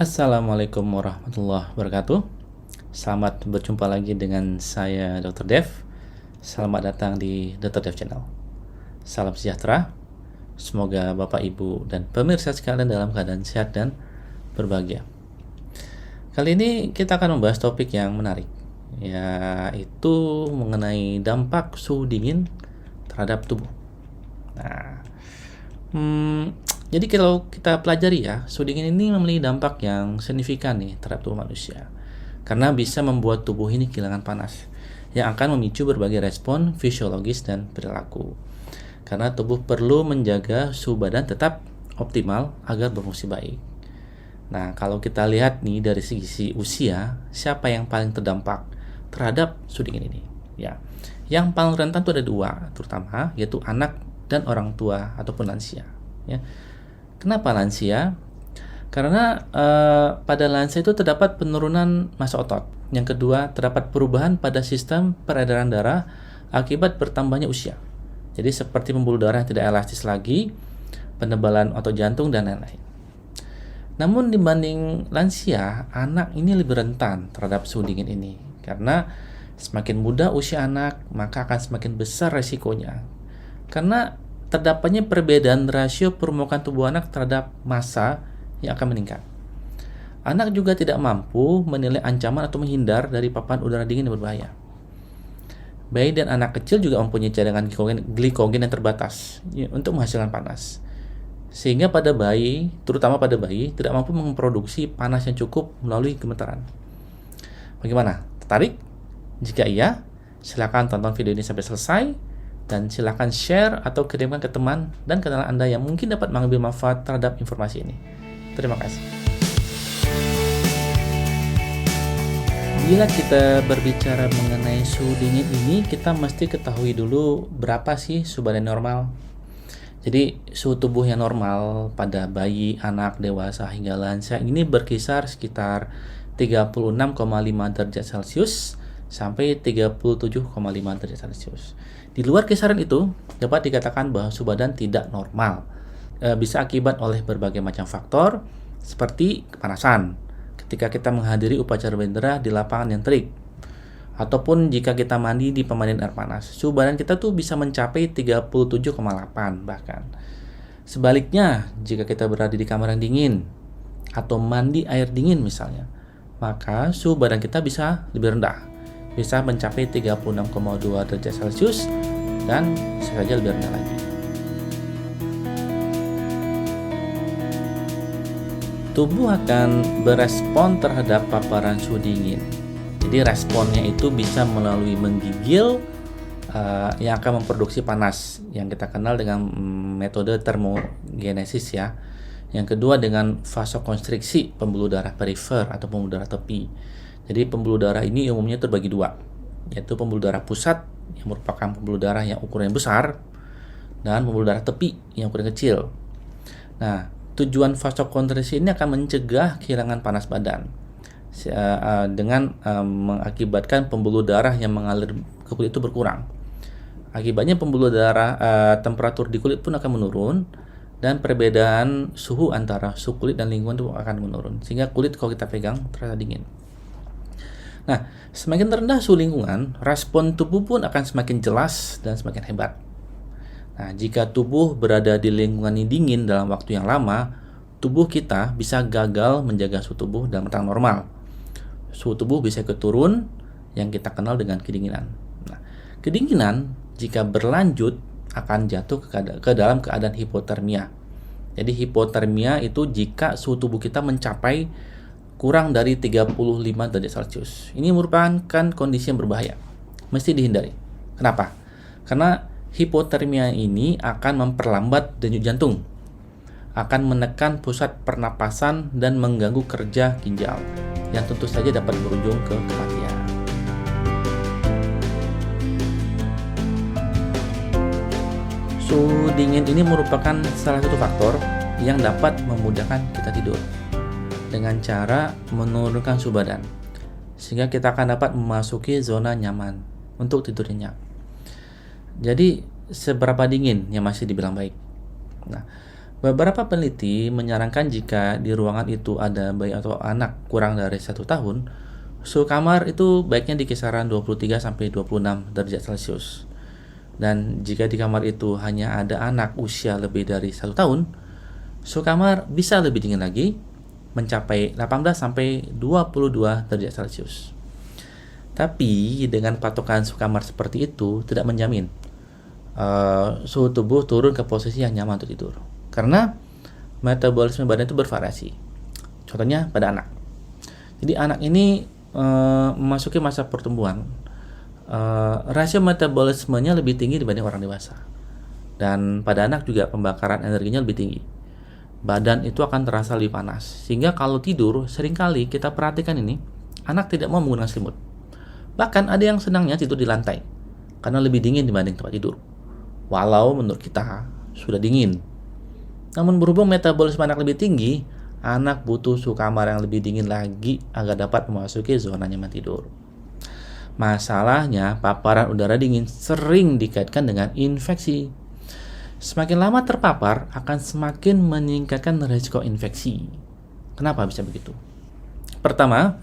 Assalamualaikum warahmatullahi wabarakatuh. Selamat berjumpa lagi dengan saya Dr. Dev. Selamat datang di Dr. Dev Channel. Salam sejahtera. Semoga Bapak, Ibu, dan pemirsa sekalian dalam keadaan sehat dan berbahagia. Kali ini kita akan membahas topik yang menarik, yaitu mengenai dampak suhu dingin terhadap tubuh. Nah, jadi kalau kita pelajari suhu dingin ini memiliki dampak yang signifikan nih terhadap tubuh manusia. Karena bisa membuat tubuh ini kehilangan panas, yang akan memicu berbagai respon fisiologis dan perilaku. Karena tubuh perlu menjaga suhu badan tetap optimal agar berfungsi baik. Nah, kalau kita lihat nih dari sisi usia, siapa yang paling terdampak terhadap suhu dingin ini? Yang paling rentan itu ada dua, terutama yaitu anak dan orang tua ataupun lansia. Kenapa lansia? Karena pada lansia itu terdapat penurunan massa otot. Yang kedua, terdapat perubahan pada sistem peredaran darah akibat bertambahnya usia. Jadi seperti pembuluh darah yang tidak elastis lagi, penebalan otot jantung, dan lain-lain. Namun dibanding lansia, anak ini lebih rentan terhadap suhu dingin ini. Karena semakin muda usia anak, maka akan semakin besar resikonya. Karena terdapatnya perbedaan rasio permukaan tubuh anak terhadap massa yang akan meningkat. Anak juga tidak mampu menilai ancaman atau menghindar dari paparan udara dingin yang berbahaya. Bayi dan anak kecil juga mempunyai cadangan glikogen yang terbatas untuk menghasilkan panas. Sehingga pada bayi, terutama pada bayi, tidak mampu memproduksi panas yang cukup melalui gemetaran. Bagaimana? Tertarik? Jika iya, silakan tonton video ini sampai selesai. Dan silakan share atau kirimkan ke teman dan kenalan Anda yang mungkin dapat mengambil manfaat terhadap informasi ini. Terima kasih. Bila kita berbicara mengenai suhu dingin ini, kita mesti ketahui dulu berapa sih suhu badan normal. Jadi suhu tubuh yang normal pada bayi, anak, dewasa hingga lansia ini berkisar sekitar 36,5 derajat Celcius sampai 37,5 derajat Celcius. Di luar kisaran itu dapat dikatakan bahwa suhu badan tidak normal. Bisa akibat oleh berbagai macam faktor seperti kepanasan ketika kita menghadiri upacara bendera di lapangan yang terik, ataupun jika kita mandi di pemandian air panas. Suhu badan kita tuh bisa mencapai 37,8 bahkan. Sebaliknya, jika kita berada di kamar yang dingin atau mandi air dingin misalnya, maka suhu badan kita bisa lebih rendah, bisa mencapai 36,2 derajat Celcius dan bisa saja lebih rendah lagi. Tubuh akan berespon terhadap paparan suhu dingin. Jadi responnya itu bisa melalui menggigil yang akan memproduksi panas yang kita kenal dengan metode termogenesis ya. Yang kedua dengan vasokonstriksi pembuluh darah perifer atau pembuluh darah tepi. Jadi pembuluh darah ini umumnya terbagi dua, yaitu pembuluh darah pusat yang merupakan pembuluh darah yang ukurannya besar dan pembuluh darah tepi yang ukurannya kecil. Nah, tujuan vasokonstriksi ini akan mencegah kehilangan panas badan dengan mengakibatkan pembuluh darah yang mengalir ke kulit itu berkurang. Akibatnya pembuluh darah temperatur di kulit pun akan menurun dan perbedaan suhu antara suhu kulit dan lingkungan itu akan menurun sehingga kulit kalau kita pegang terasa dingin. Nah, semakin rendah suhu lingkungan, respon tubuh pun akan semakin jelas dan semakin hebat. Nah, jika tubuh berada di lingkungan yang dingin dalam waktu yang lama, tubuh kita bisa gagal menjaga suhu tubuh dalam rentang normal. Suhu tubuh bisa keturun yang kita kenal dengan kedinginan. Nah, kedinginan jika berlanjut akan jatuh ke dalam keadaan hipotermia. Jadi hipotermia itu jika suhu tubuh kita mencapai kurang dari 35 derajat Celcius. Ini merupakan kondisi yang berbahaya, mesti dihindari. Kenapa? Karena hipotermia ini akan memperlambat denyut jantung, akan menekan pusat pernapasan dan mengganggu kerja ginjal, yang tentu saja dapat berujung ke kematian. Suhu dingin ini merupakan salah satu faktor yang dapat memudahkan kita tidur dengan cara menurunkan suhu badan, sehingga kita akan dapat memasuki zona nyaman untuk tidur nyenyak. Jadi seberapa dingin yang masih dibilang baik? Nah, Beberapa peneliti menyarankan jika di ruangan itu ada bayi atau anak kurang dari 1 tahun, suhu kamar itu baiknya di kisaran 23-26 derajat Celcius. Dan jika di kamar itu hanya ada anak usia lebih dari 1 tahun, suhu kamar bisa lebih dingin lagi, mencapai 18-22 derajat Celcius. Tapi dengan patokan suhu kamar seperti itu tidak menjamin suhu tubuh turun ke posisi yang nyaman untuk tidur. Karena metabolisme badan itu bervariasi. Contohnya pada anak. Jadi anak ini memasuki masa pertumbuhan. Rasio metabolismenya lebih tinggi dibanding orang dewasa. Dan pada anak juga pembakaran energinya lebih tinggi. Badan itu akan terasa lebih panas. Sehingga kalau tidur, seringkali kita perhatikan ini, anak tidak mau menggunakan selimut. Bahkan ada yang senangnya tidur di lantai, karena lebih dingin dibanding tempat tidur. Walau menurut kita sudah dingin. Namun berhubung metabolisme anak lebih tinggi, anak butuh suhu kamar yang lebih dingin lagi agar dapat memasuki zona nyaman tidur. Masalahnya, paparan udara dingin sering dikaitkan dengan infeksi. Semakin lama terpapar, akan semakin meningkatkan risiko infeksi. Kenapa bisa begitu? Pertama,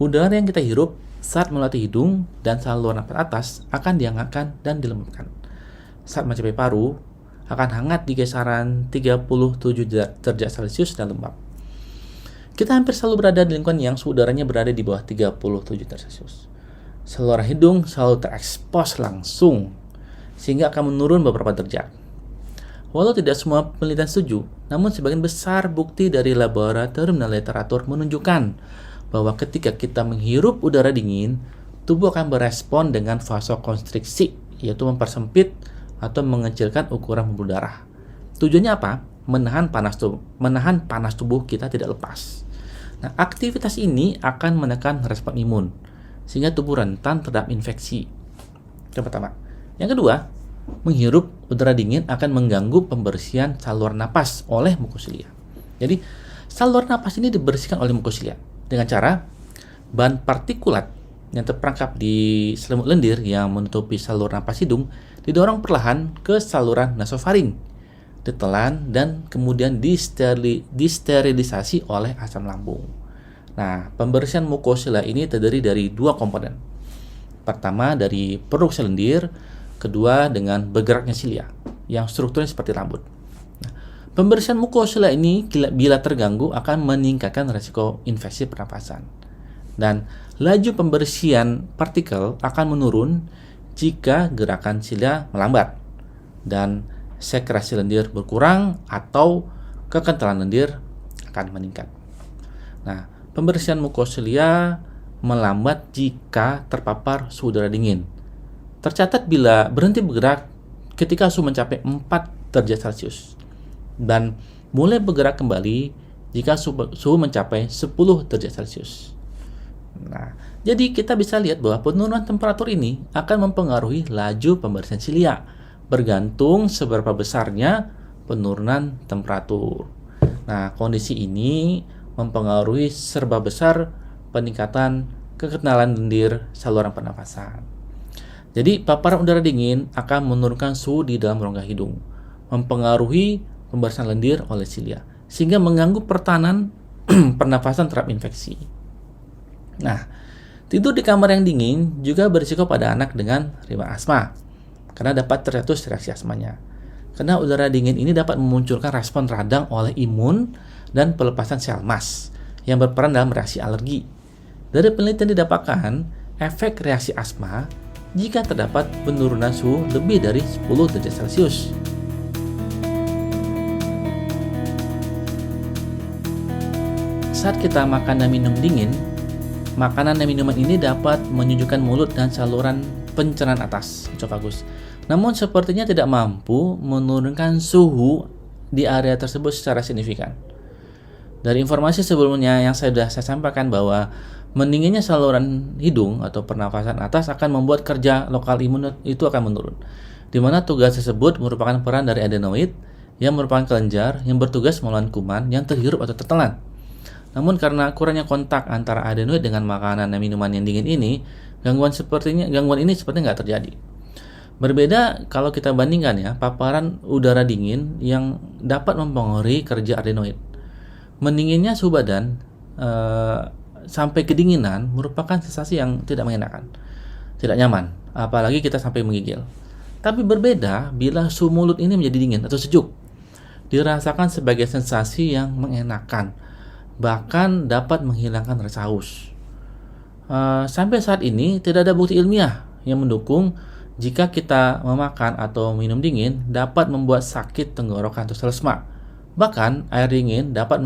udara yang kita hirup saat melewati hidung dan saluran nafas atas akan dihangatkan dan dilembabkan. Saat mencapai paru, akan hangat di kisaran 37 derajat Celcius dan lembab. Kita hampir selalu berada di lingkungan yang suhu udaranya berada di bawah 37 derajat Celcius. Saluran hidung selalu terekspos langsung, sehingga akan menurun beberapa derajat. Walau tidak semua penelitian setuju, namun sebagian besar bukti dari laboratorium dan literatur menunjukkan bahwa ketika kita menghirup udara dingin, tubuh akan berespon dengan vasokonstriksi, yaitu mempersempit atau mengecilkan ukuran pembuluh darah. Tujuannya apa? Menahan panas tubuh kita tidak lepas. Nah, aktivitas ini akan menekan respon imun, sehingga tubuh rentan terhadap infeksi. Yang pertama. Yang kedua, menghirup udara dingin akan mengganggu pembersihan saluran napas oleh mukosilia. Jadi, saluran napas ini dibersihkan oleh mukosilia dengan cara bahan partikulat yang terperangkap di selimut lendir yang menutupi saluran napas hidung didorong perlahan ke saluran nasofaring, ditelan, dan kemudian disterilisasi oleh asam lambung. Nah, pembersihan mukosilia ini terdiri dari dua komponen. Pertama dari produksi lendir, kedua dengan bergeraknya silia yang strukturnya seperti rambut. Nah, pembersihan mukosilia ini bila terganggu akan meningkatkan risiko infeksi pernapasan. Dan laju pembersihan partikel akan menurun jika gerakan silia melambat dan sekresi lendir berkurang atau kekentalan lendir akan meningkat. Nah, pembersihan mukosilia melambat jika terpapar suhu udara dingin. Tercatat bila berhenti bergerak ketika suhu mencapai 4 derajat Celcius dan mulai bergerak kembali jika suhu mencapai 10 derajat Celcius. Nah, jadi kita bisa lihat bahwa penurunan temperatur ini akan mempengaruhi laju pembersihan silia bergantung seberapa besarnya penurunan temperatur. Nah, kondisi ini mempengaruhi serba besar peningkatan kekentalan lendir saluran pernafasan. Jadi, paparan udara dingin akan menurunkan suhu di dalam rongga hidung, mempengaruhi pembersihan lendir oleh silia, sehingga mengganggu pertahanan pernafasan terhadap infeksi. Nah, tidur di kamar yang dingin juga berisiko pada anak dengan riwayat asma, karena dapat tercetus reaksi asmanya. Karena udara dingin ini dapat memunculkan respon radang oleh imun dan pelepasan sel mas yang berperan dalam reaksi alergi. Dari penelitian didapatkan efek reaksi asma jika terdapat penurunan suhu lebih dari 10 derajat Celcius. Saat kita makan dan minum dingin, makanan dan minuman ini dapat menyejukkan mulut dan saluran pencernaan atas, esophagus. Namun sepertinya tidak mampu menurunkan suhu di area tersebut secara signifikan. Dari informasi sebelumnya yang sudah saya sampaikan bahwa mendinginnya saluran hidung atau pernafasan atas akan membuat kerja lokal imun itu akan menurun, di mana tugas tersebut merupakan peran dari adenoid yang merupakan kelenjar yang bertugas melawan kuman yang terhirup atau tertelan. Namun karena kurangnya kontak antara adenoid dengan makanan dan minuman yang dingin ini, gangguan ini sepertinya nggak terjadi. Berbeda kalau kita bandingkan ya, paparan udara dingin yang dapat mempengaruhi kerja adenoid. Mendinginnya suhu badan sampai kedinginan merupakan sensasi yang tidak mengenakan, tidak nyaman, apalagi kita sampai menggigil. Tapi berbeda bila suhu mulut ini menjadi dingin atau sejuk, dirasakan sebagai sensasi yang mengenakan, bahkan dapat menghilangkan rasa haus. Sampai saat ini tidak ada bukti ilmiah yang mendukung jika kita memakan atau minum dingin dapat membuat sakit tenggorokan atau selesma. Bahkan air dingin dapat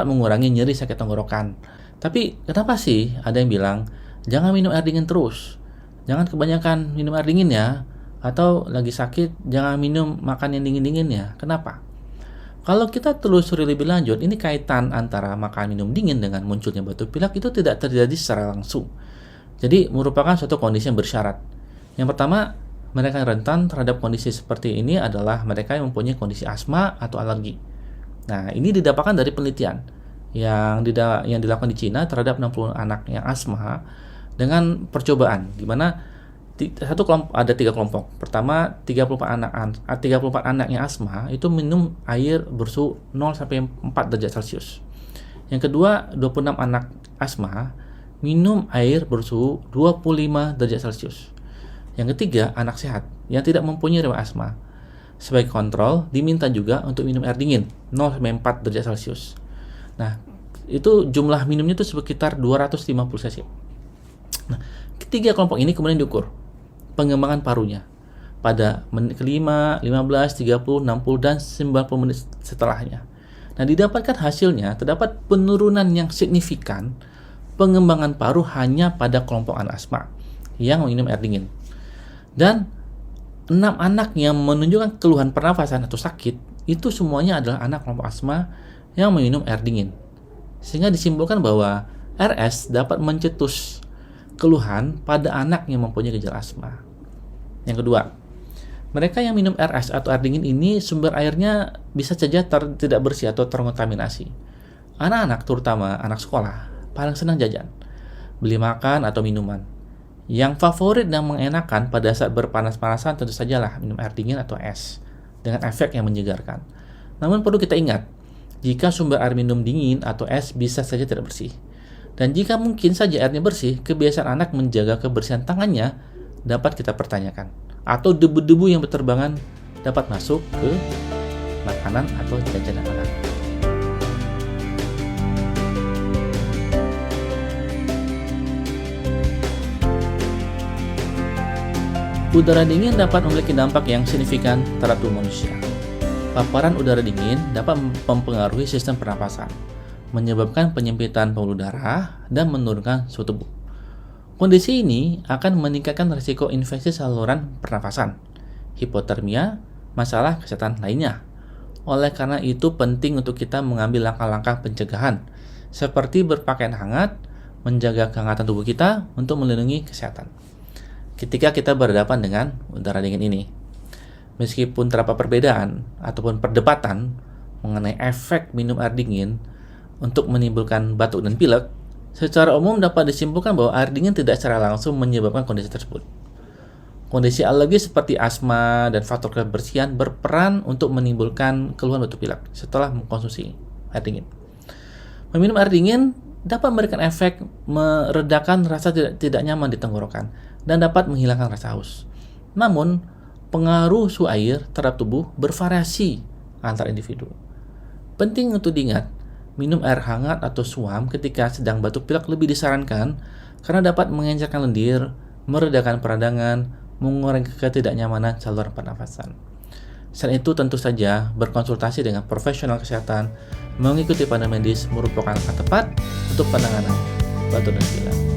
mengurangi nyeri sakit tenggorokan. Tapi kenapa sih ada yang bilang jangan minum air dingin terus? Jangan kebanyakan minum air dingin ya. Atau lagi sakit jangan minum makan yang dingin-dingin ya. Kenapa? Kalau kita telusuri lebih lanjut, ini kaitan antara makan minum dingin dengan munculnya batuk pilek itu tidak terjadi secara langsung. Jadi merupakan suatu kondisi yang bersyarat. Yang pertama, mereka yang rentan terhadap kondisi seperti ini adalah mereka yang mempunyai kondisi asma atau alergi. Nah, ini didapatkan dari penelitian yang dilakukan di Cina terhadap 60 anak yang asma dengan percobaan di mana ada 3 kelompok. Pertama, 34 anak yang asma itu minum air bersuhu 0 sampai 4 derajat Celcius. Yang kedua, 26 anak asma minum air bersuhu 25 derajat Celcius. Yang ketiga, anak sehat yang tidak mempunyai riwayat asma. Sebagai kontrol, diminta juga untuk minum air dingin 0 sampai 4 derajat Celcius. Nah, itu jumlah minumnya itu sekitar 250 cc. Nah, ketiga kelompok ini kemudian diukur pengembangan parunya pada menit ke-5, 15, 30, 60, dan 90 menit setelahnya. Nah, didapatkan hasilnya terdapat penurunan yang signifikan pengembangan paru hanya pada kelompok anak asma yang minum air dingin. Dan 6 anak yang menunjukkan keluhan pernafasan atau sakit itu semuanya adalah anak kelompok asma yang minum air dingin. Sehingga disimpulkan bahwa RS dapat mencetus keluhan pada anak yang mempunyai gejala asma. Yang kedua, mereka yang minum RS atau air dingin ini sumber airnya bisa saja tidak bersih atau terkontaminasi. Anak-anak, terutama anak sekolah, paling senang jajan, beli makan atau minuman. Yang favorit dan mengenakan pada saat berpanas-panasan tentu sajalah minum air dingin atau es dengan efek yang menyegarkan. Namun perlu kita ingat, jika sumber air minum dingin atau es bisa saja tidak bersih. Dan jika mungkin saja airnya bersih, kebiasaan anak menjaga kebersihan tangannya dapat kita pertanyakan. Atau debu-debu yang berterbangan dapat masuk ke makanan atau jajanan anak. Udara dingin dapat memiliki dampak yang signifikan terhadap tubuh manusia. Paparan udara dingin dapat mempengaruhi sistem pernapasan, menyebabkan penyempitan pembuluh darah dan menurunkan suhu tubuh. Kondisi ini akan meningkatkan risiko infeksi saluran pernapasan, hipotermia, masalah kesehatan lainnya. Oleh karena itu penting untuk kita mengambil langkah-langkah pencegahan, seperti berpakaian hangat, menjaga kehangatan tubuh kita untuk melindungi kesehatan ketika kita berhadapan dengan udara dingin ini. Meskipun terdapat perbedaan ataupun perdebatan mengenai efek minum air dingin untuk menimbulkan batuk dan pilek, secara umum dapat disimpulkan bahwa air dingin tidak secara langsung menyebabkan kondisi tersebut. Kondisi alergi seperti asma dan faktor kebersihan berperan untuk menimbulkan keluhan batuk pilek setelah mengkonsumsi air dingin. Meminum air dingin dapat memberikan efek meredakan rasa tidak nyaman di tenggorokan dan dapat menghilangkan rasa haus. Namun, pengaruh suhu air terhadap tubuh bervariasi antar individu. Penting untuk diingat, minum air hangat atau suam ketika sedang batuk pilek lebih disarankan karena dapat mengencerkan lendir, meredakan peradangan, mengurangi ketidaknyamanan saluran pernafasan. Selain itu, tentu saja berkonsultasi dengan profesional kesehatan, mengikuti panduan medis merupakan langkah tepat untuk penanganan batuk dan pilek.